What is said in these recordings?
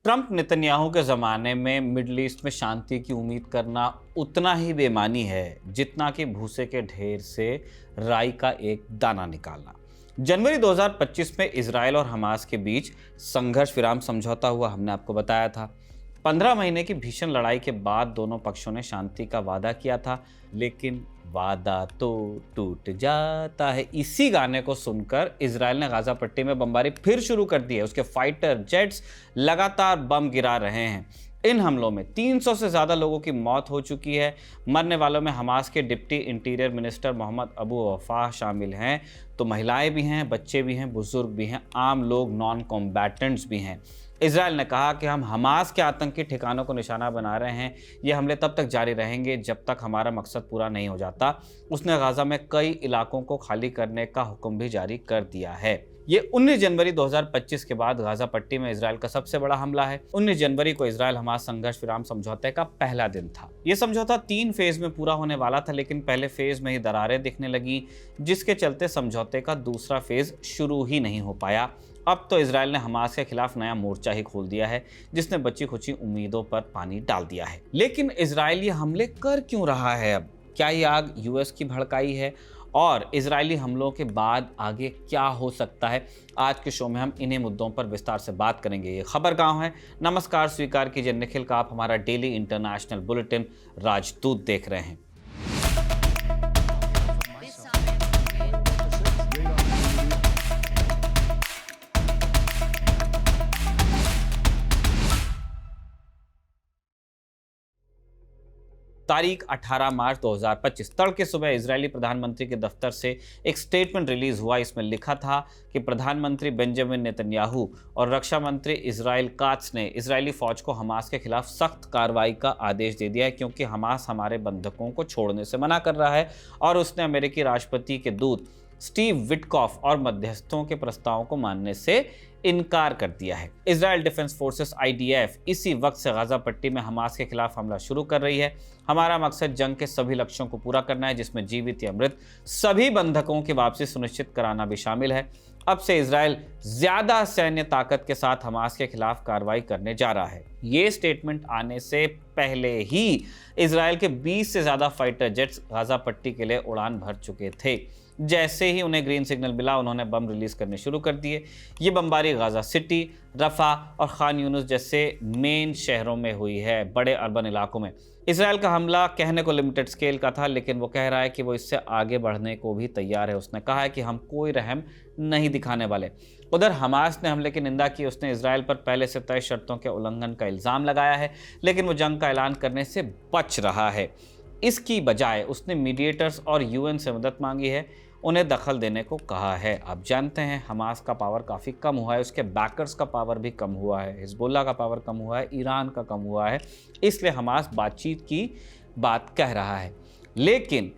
Trump Netanyahu के ज़माने में मिडल ईस्ट में शांति की उम्मीद करना उतना ही बेमानी है जितना कि भूसे के ढेर से राई का एक दाना निकालना। जनवरी 2025 में इजराइल और हमास के बीच संघर्ष विराम समझौता हुआ, हमने आपको बताया था। 15 महीने की भीषण लड़ाई के बाद दोनों पक्षों ने शांति का वादा किया था, लेकिन वादा तो टूट जाता है। इसी गाने को सुनकर इजराइल ने गाजा पट्टी में बमबारी फिर शुरू कर दी है। उसके फाइटर जेट्स लगातार बम गिरा रहे हैं। इन हमलों में 300 से ज़्यादा लोगों की मौत हो चुकी है। मरने वालों में हमास के deputy interior minister Mohammed Abu Wafa शामिल हैं, तो महिलाएं भी हैं, बच्चे भी हैं, बुजुर्ग भी हैं, आम लोग, नॉन कॉम्बैटेंट्स भी हैं। इजराइल ने कहा कि हम हमास के आतंकी ठिकानों को निशाना बना रहे हैं। ये हमले तब तक जारी रहेंगे जब तक हमारा मकसद पूरा नहीं हो जाता। उसने गाजा में कई इलाकों को खाली करने का हुक्म भी जारी कर दिया है। ये 19 जनवरी 2025 के बाद गाजा पट्टी में इजराइल का सबसे बड़ा हमला है। 19 जनवरी को इजराइल हमास संघर्ष विराम समझौते का पहला दिन था। ये समझौता 3 फेज में पूरा होने वाला था, लेकिन पहले फेज में ही दरारें दिखने लगी, जिसके चलते समझौते का दूसरा फेज शुरू ही नहीं हो पाया। अब तो इजराइल ने हमास के खिलाफ नया मोर्चा ही खोल दिया है, जिसने बची खुची उम्मीदों पर पानी डाल दिया है। लेकिन इजराइल ये हमले कर क्यों रहा है? अब क्या ये आग यूएस की भड़काई है? और इजरायली हमलों के बाद आगे क्या हो सकता है? आज के शो में हम इन्हीं मुद्दों पर विस्तार से बात करेंगे। ये खबर गांव है। नमस्कार, स्वीकार कीजिए निखिल का, आप हमारा डेली इंटरनेशनल बुलेटिन राजदूत देख रहे हैं। तारीख 18 मार्च 2025 तड़के सुबह इजरायली प्रधानमंत्री के दफ्तर से एक स्टेटमेंट रिलीज हुआ। इसमें लिखा था कि प्रधानमंत्री बेंजामिन नेतन्याहू और रक्षा मंत्री इजराइल कात्स ने इजरायली फौज को हमास के खिलाफ सख्त कार्रवाई का आदेश दे दिया है, क्योंकि हमास हमारे बंधकों को छोड़ने से मना कर रहा है और उसने अमेरिकी राष्ट्रपति के दूत स्टीव विटकॉफ और मध्यस्थों के प्रस्तावों को मानने से इनकार कर दिया है। इजराइल डिफेंस फोर्सेस IDF इसी वक्त से गाजा पट्टी में हमास के खिलाफ हमला शुरू कर रही है। हमारा मकसद जंग के सभी लक्ष्यों को पूरा करना है, जिसमें जीवित या मृत सभी बंधकों की वापसी सुनिश्चित कराना भी शामिल है। अब से इजराइल ज्यादा सैन्य ताकत के साथ हमास के खिलाफ कार्रवाई करने जा रहा है। ये स्टेटमेंट आने से पहले ही इजराइल के 20 से ज्यादा फाइटर जेट्स गाजा पट्टी के लिए उड़ान भर चुके थे। जैसे ही उन्हें ग्रीन सिग्नल मिला, उन्होंने बम रिलीज करने शुरू कर दिए। ये बमबारी गाजा सिटी, रफा और खान यूनुस जैसे मेन शहरों में हुई है, बड़े अर्बन इलाकों में। इजराइल का हमला कहने को लिमिटेड स्केल का था, लेकिन वो कह रहा है कि वो इससे आगे बढ़ने को भी तैयार है। उसने कहा है कि हम कोई रहम नहीं दिखाने वाले। उधर हमास ने हमले की निंदा की। उसने इजराइल पर पहले से तय शर्तों के उल्लंघन का इल्ज़ाम लगाया है, लेकिन वो जंग का ऐलान करने से बच रहा है। इसकी बजाय उसने मीडिएटर्स और UN से मदद मांगी है, उन्हें दखल देने को कहा है। आप जानते हैं हमास का पावर काफ़ी कम हुआ है, उसके बैकर्स का पावर भी कम हुआ है, हिजबुल्लाह का पावर कम हुआ है, ईरान का कम हुआ है, इसलिए हमास बातचीत की बात कह रहा है। लेकिन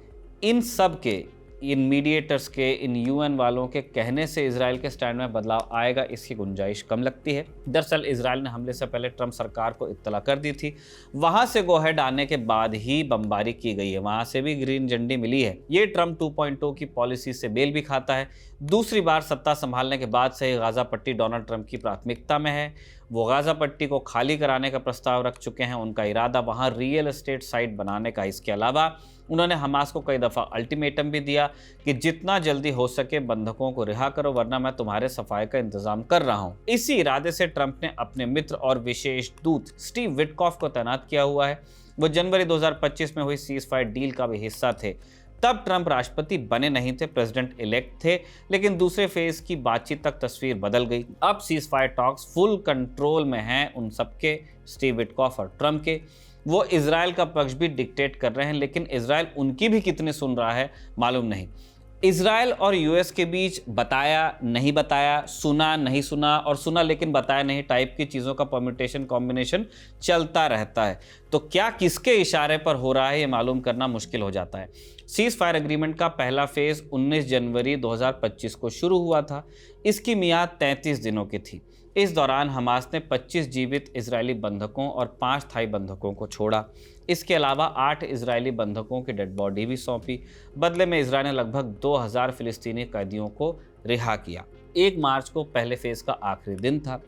इन सब के, इन मीडिएटर्स के, इन UN वालों के कहने से इजराइल के स्टैंड में बदलाव आएगा, इसकी गुंजाइश कम लगती है। दरअसल इजराइल ने हमले से पहले ट्रंप सरकार को इत्तला कर दी थी। वहां से गो अहेड आने के बाद ही बमबारी की गई है, वहां से भी ग्रीन झंडी मिली है। ये ट्रंप 2.0 की पॉलिसी से मेल भी खाता है। दूसरी बार सत्ता संभालने के बाद से ही गाजा पट्टी डोनाल्ड ट्रंप की प्राथमिकता में है। वो गाजा पट्टी को खाली कराने का प्रस्ताव रख चुके हैं। उनका इरादा वहाँ रियल एस्टेट साइट बनाने का। इसके अलावा उन्होंने हमास को कई दफ़ा अल्टीमेटम भी दिया कि जितना जल्दी हो सके बंधकों को रिहा करो, वरना मैं तुम्हारे सफाई का इंतजाम कर रहा हूँ। इसी इरादे से ट्रंप ने अपने मित्र और विशेष दूत स्टीव विटकॉफ को तैनात किया हुआ है। वो जनवरी 2025 में हुई सीज फायर डील का भी हिस्सा थे। तब ट्रंप राष्ट्रपति बने नहीं थे, प्रेसिडेंट इलेक्ट थे, लेकिन दूसरे फेज की बातचीत तक तस्वीर बदल गई। अब cease fire talks full control में हैं उन सबके, स्टीव विटकॉफ और ट्रंप के। वो इजराइल का पक्ष भी डिक्टेट कर रहे हैं, लेकिन इजराइल उनकी भी कितनी सुन रहा है मालूम नहीं। इजराइल और US के बीच बताया नहीं बताया, सुना नहीं सुना और सुना लेकिन बताया नहीं टाइप की चीज़ों का परम्यूटेशन कॉम्बिनेशन चलता रहता है। तो क्या किसके इशारे पर हो रहा है ये मालूम करना मुश्किल हो जाता है। सीज फायर एग्रीमेंट का पहला फेज 19 जनवरी 2025 को शुरू हुआ था। इसकी मियाद 33 दिनों की थी। इस दौरान हमास ने 25 जीवित इजरायली बंधकों और 5 थाई बंधकों को छोड़ा। इसके अलावा 8 इजरायली बंधकों की डेड बॉडी भी सौंपी। बदले में इजरायल ने लगभग 2000 फिलिस्तीनी कैदियों को रिहा किया। 1 मार्च को पहले फेज का आखिरी दिन था।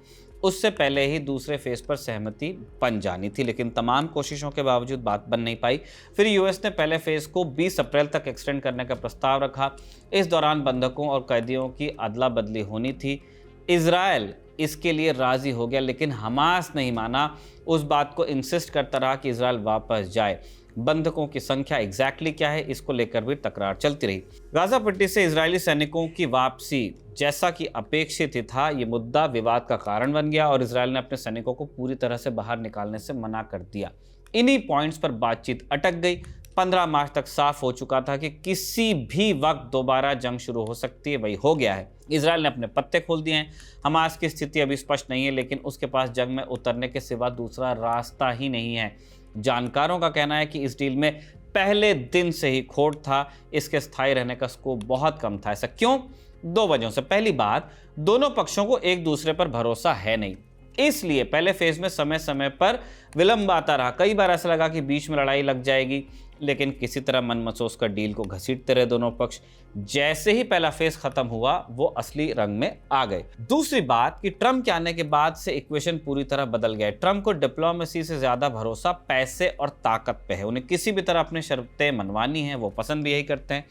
उससे पहले ही दूसरे फेज पर सहमति बन जानी थी, लेकिन तमाम कोशिशों के बावजूद बात बन नहीं पाई। फिर यूएस ने पहले फेज को 20 अप्रैल तक एक्सटेंड करने का प्रस्ताव रखा। इस दौरान बंधकों और कैदियों की अदला बदली होनी थी। इजराइल इसके लिए राजी हो गया, लेकिन हमास नहीं माना। उस बात को इंसिस्ट करता रहा कि इजराइल वापस जाए। बंधकों की संख्या एग्जैक्टली क्या है, इसको लेकर भी तकरार चलती रही। गाजा पट्टी से इजरायली सैनिकों की वापसी जैसा कि अपेक्षित ही था, ये मुद्दा विवाद का कारण बन गया और इजराइल ने अपने सैनिकों को पूरी तरह से बाहर निकालने से मना कर दिया। इन्हीं पॉइंट्स पर बातचीत अटक गई। 15 मार्च तक साफ हो चुका था कि किसी भी वक्त दोबारा जंग शुरू हो सकती है। वही हो गया है। इजराइल ने अपने पत्ते खोल दिए हैं। हमास की स्थिति अभी स्पष्ट नहीं है, लेकिन उसके पास जंग में उतरने के सिवा दूसरा रास्ता ही नहीं है। जानकारों का कहना है कि इस डील में पहले दिन से ही खोट था। इसके स्थायी रहने का स्कोप बहुत कम था। ऐसा क्यों? 2 वजहों से। पहली बात, दोनों पक्षों को एक दूसरे पर भरोसा है नहीं, इसलिए पहले फेज में समय समय पर विलंब आता रहा। कई बार ऐसा लगा कि बीच में लड़ाई लग जाएगी, लेकिन किसी तरह मन मसोस कर डील को घसीटते रहे दोनों पक्ष। जैसे ही पहला फेज खत्म हुआ, वो असली रंग में आ गए। दूसरी बात कि ट्रंप के आने के बाद से इक्वेशन पूरी तरह बदल गया। ट्रंप को डिप्लोमेसी से ज्यादा भरोसा पैसे और ताकत पे है। उन्हें किसी भी तरह अपनी शर्तें मनवानी है, वो पसंद भी यही करते हैं।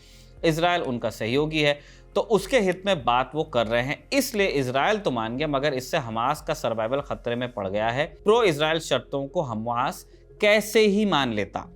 इजराइल उनका सहयोगी है, तो उसके हित में बात वो कर रहे हैं। इसलिए इजराइल तो मान गया, मगर इससे हमास का सर्वाइवल खतरे में पड़ गया है। प्रो इजराइल शर्तों को हमास कैसे ही मान लेता।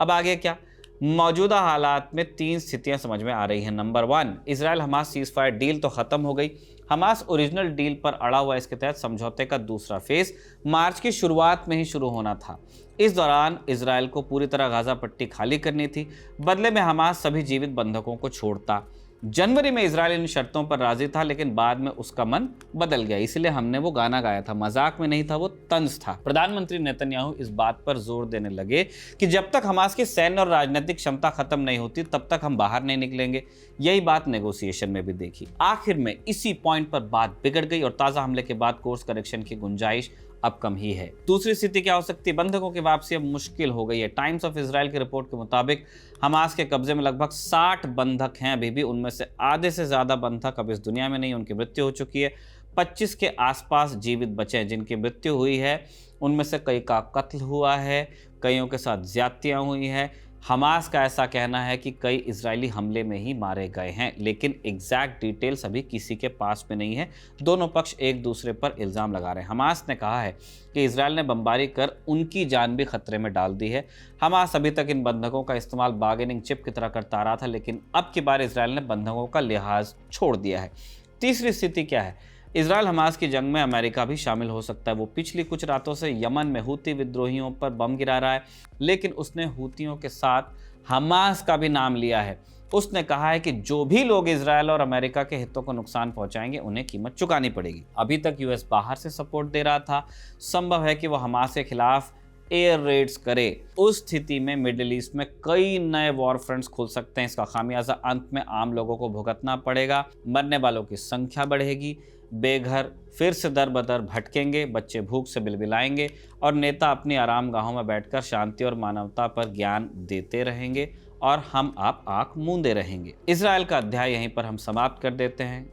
अब आगे क्या? मौजूदा हालात में 3 स्थितियां समझ में आ रही हैं। Number 1, Israel Hamas cease fire deal तो खत्म हो गई। हमास ओरिजिनल डील पर अड़ा हुआ। इसके तहत समझौते का दूसरा फेज मार्च की शुरुआत में ही शुरू होना था। इस दौरान इजराइल को पूरी तरह गाजा पट्टी खाली करनी थी। बदले में हमास सभी जीवित बंधकों को छोड़ता। जनवरी में इजराइल इन शर्तों पर राजी था, लेकिन बाद में उसका मन बदल गया। इसलिए हमने वो गाना गाया था, मजाक में नहीं था, वो तंज था। प्रधानमंत्री नेतन्याहू इस बात पर जोर देने लगे कि जब तक हमास की सैन्य और राजनीतिक क्षमता खत्म नहीं होती, तब तक हम बाहर नहीं निकलेंगे। यही बात नेगोशिएशन में भी देखी। आखिर में इसी पॉइंट पर बात बिगड़ गई और ताजा हमले के बाद कोर्स करेक्शन की गुंजाइश अब कम ही है। दूसरी स्थिति क्या हो सकती है? बंधकों की वापसी अब मुश्किल हो गई है। टाइम्स ऑफ इजराइल की रिपोर्ट के मुताबिक हमास के कब्जे में लगभग 60 बंधक हैं अभी भी। उनमें से आधे से ज्यादा बंधक अब इस दुनिया में नहीं, उनकी मृत्यु हो चुकी है। 25 के आसपास जीवित बचे हैं जिनकी मृत्यु हुई है। उनमें से कई का कत्ल हुआ है, कईयों के साथ ज्यादतियां हुई हैं। हमास का ऐसा कहना है कि कई इजरायली हमले में ही मारे गए हैं, लेकिन एग्जैक्ट डिटेल्स अभी किसी के पास में नहीं है। दोनों पक्ष एक दूसरे पर इल्ज़ाम लगा रहे हैं। हमास ने कहा है कि इजराइल ने बमबारी कर उनकी जान भी खतरे में डाल दी है। हमास अभी तक इन बंधकों का इस्तेमाल बार्गेनिंग चिप की तरह करता रहा था, लेकिन अब की बार इजराइल ने बंधकों का लिहाज छोड़ दिया है। तीसरी स्थिति क्या है? इजराइल हमास की जंग में अमेरिका भी शामिल हो सकता है। वो पिछली कुछ रातों से यमन में हूती विद्रोहियों पर बम गिरा रहा है, लेकिन उसने हूतियों के साथ हमास का भी नाम लिया है। उसने कहा है कि जो भी लोग इजराइल और अमेरिका के हितों को नुकसान पहुंचाएंगे, उन्हें कीमत चुकानी पड़ेगी। अभी तक यूएस बाहर से सपोर्ट दे रहा था। संभव है कि वो हमास के खिलाफ एयर रेड्स करे। उस स्थिति में मिडिल ईस्ट में कई नए वॉर फ्रंट्स खुल सकते हैं। इसका खामियाजा अंत में आम लोगों को भुगतना पड़ेगा। मरने वालों की संख्या बढ़ेगी, बेघर फिर से दर बदर भटकेंगे, बच्चे भूख से बिलबिलाएंगे और नेता अपनी आराम गाहों में बैठकर शांति और मानवता पर ज्ञान देते रहेंगे और हम आप आंख मूंदे रहेंगे। इजराइल का अध्याय यहीं पर हम समाप्त कर देते हैं।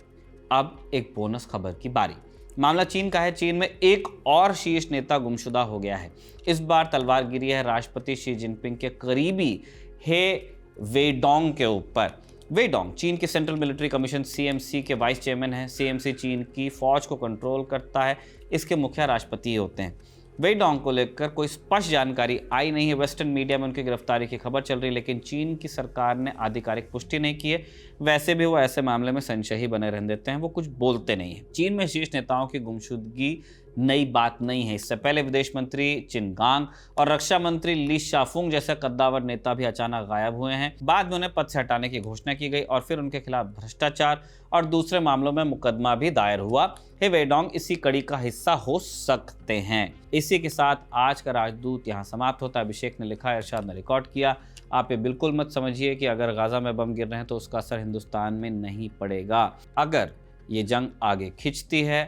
अब एक बोनस खबर की बारी। मामला चीन का है। चीन में एक और शीर्ष नेता गुमशुदा हो गया है। इस बार तलवारगिरी है राष्ट्रपति शी जिनपिंग के करीबी हे वेडोंग के ऊपर। वेडोंग चीन के सेंट्रल मिलिट्री कमीशन सीएमसी के वाइस चेयरमैन हैं। सीएमसी चीन की फौज को कंट्रोल करता है। इसके मुखिया राष्ट्रपति होते हैं। वेडोंग को लेकर कोई स्पष्ट जानकारी आई नहीं है। वेस्टर्न मीडिया में उनकी गिरफ्तारी की खबर चल रही है, लेकिन चीन की सरकार ने आधिकारिक पुष्टि नहीं की है। वैसे भी वो ऐसे मामले में संशय ही बने रहने देते हैं, वो कुछ बोलते नहीं है। चीन में शीर्ष नेताओं की गुमशुदगी नई बात नहीं है। इससे पहले विदेश मंत्री चिन गांग और रक्षा मंत्री ली शाफुंग जैसे कद्दावर नेता भी अचानक गायब हुए हैं। बाद में उन्हें पद से हटाने की घोषणा की गई और फिर उनके खिलाफ भ्रष्टाचार और दूसरे मामलों में मुकदमा भी दायर हुआ। हे वेडोंग इसी कड़ी का हिस्सा हो सकते हैं। इसी के साथ आज का राजदूत यहाँ समाप्त होता है। अभिषेक ने लिखा, इरशाद ने रिकॉर्ड किया। आप ये बिल्कुल मत समझिए कि अगर गाजा में बम गिर रहे हैं तो उसका असर हिंदुस्तान में नहीं पड़ेगा। अगर ये जंग आगे खिंचती है,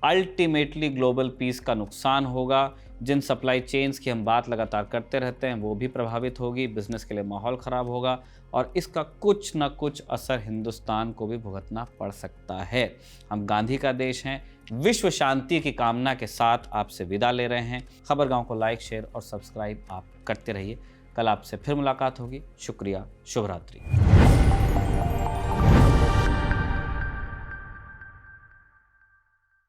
अल्टीमेटली ग्लोबल पीस का नुकसान होगा। जिन सप्लाई चेन्स की हम बात लगातार करते रहते हैं, वो भी प्रभावित होगी। बिजनेस के लिए माहौल ख़राब होगा और इसका कुछ न कुछ असर हिंदुस्तान को भी भुगतना पड़ सकता है। हम गांधी का देश हैं, विश्व शांति की कामना के साथ आपसे विदा ले रहे हैं। खबर गांव को लाइक, शेयर और सब्सक्राइब आप करते रहिए। कल आपसे फिर मुलाकात होगी। शुक्रिया, शुभ रात्रि।